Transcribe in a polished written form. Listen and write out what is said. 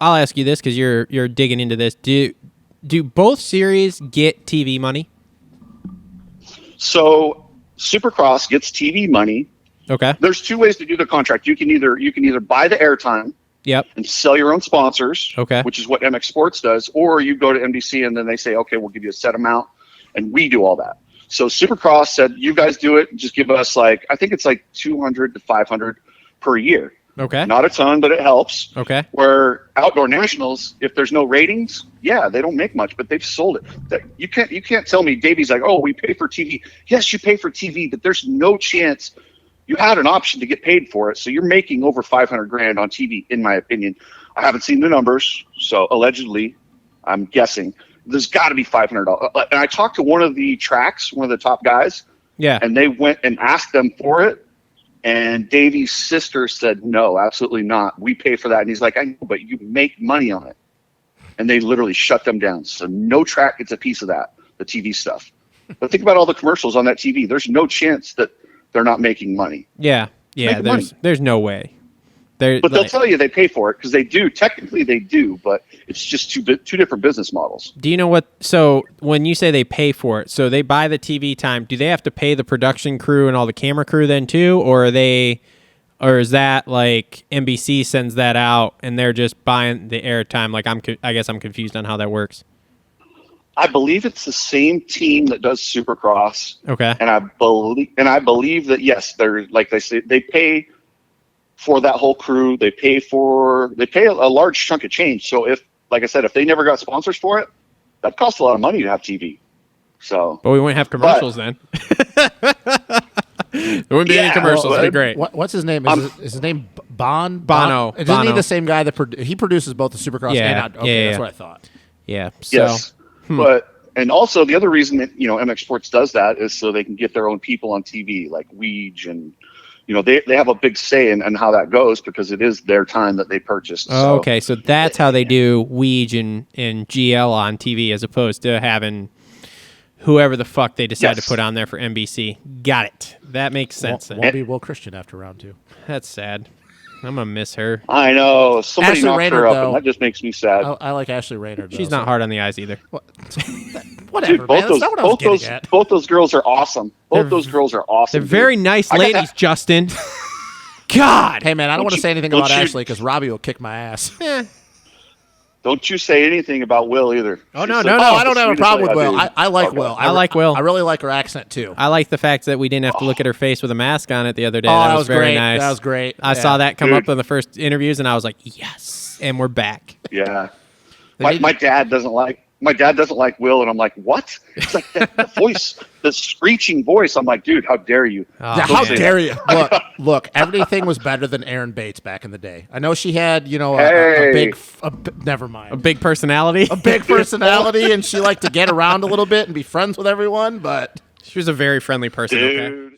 I'll ask you this because you're digging into this. Do both series get TV money? So Supercross gets TV money. Okay. There's two ways to do the contract. You can either buy the airtime. Yep. And sell your own sponsors. Okay. Which is what MX Sports does, or you go to NBC and then they say, okay, we'll give you a set amount, and we do all that. So Supercross said, you guys do it. Just give us I think it's like 200 to 500 per year. Okay. Not a ton, but it helps. Okay. Where Outdoor Nationals, if there's no ratings, yeah, they don't make much, but they've sold it. You can't tell me Davey's like, oh, we pay for TV. Yes, you pay for TV, but there's no chance you had an option to get paid for it. So you're making over 500 grand on TV, in my opinion. I haven't seen the numbers, so allegedly, I'm guessing there's got to be $500. And I talked to one of the tracks, one of the top guys. Yeah. And they went and asked them for it. And Davey's sister said, no, absolutely not. We pay for that. And he's like, I know, but you make money on it. And they literally shut them down. So no track gets a piece of that, the TV stuff. But think about all the commercials on that TV. There's no chance that they're not making money. Yeah. There's no way. But they'll tell you they pay for it because they do. Technically, they do, but it's just two different business models. Do you know what? So when you say they pay for it, so they buy the TV time. Do they have to pay the production crew and all the camera crew then too, or is that like NBC sends that out and they're just buying the airtime? Like I guess I'm confused on how that works. I believe it's the same team that does Supercross. Okay. And I believe that yes, they're like they say they pay for that whole crew. They pay a large chunk of change. So if, like I said, if they never got sponsors for it, that costs a lot of money to have TV. So, but we wouldn't have commercials then. There wouldn't be any commercials. It'd be great. What's his name? Is his name Bono? Isn't he the same guy that he produces both the Supercross and that's what I thought. Yeah. So, yes. And also the other reason that MX Sports does that is so they can get their own people on TV, like Weege, and they have a big say in how that goes because it is their time that they purchased. Oh, okay, so that's how they do Weege and GL on TV as opposed to having whoever the fuck they decide to put on there for NBC. Got it. That makes sense. Won't be Will Christian after round 2. That's sad. I'm gonna miss her. I know. Somebody Ashley knocked Rayner, her up, though, and that just makes me sad. I like Ashley Rayner. She's not hard on the eyes either. Whatever, Dude, man. That's not what I was getting at. Both those girls are awesome. Those girls are awesome. They're very nice ladies, Justin. God. Hey, man, I don't want to say anything about Ashley because Robbie will kick my ass. Don't you say anything about Will either. Oh, no. I don't have a problem with Will. I like Will. I like Will. I really like her accent, too. I like the fact that we didn't have to look at her face with a mask on it the other day. Oh, that was very great. nice. That was great. I saw that come up in the first interviews, and I was like, yes, and we're back. Yeah. My dad doesn't like Will, and I'm like, what? It's like that voice, the screeching voice. I'm like, dude, how dare you? How dare you? Look, everything was better than Erin Bates back in the day. I know she had, a big, never mind. A big personality? A big personality, and she liked to get around a little bit and be friends with everyone, but... She was a very friendly person. Dude. Okay?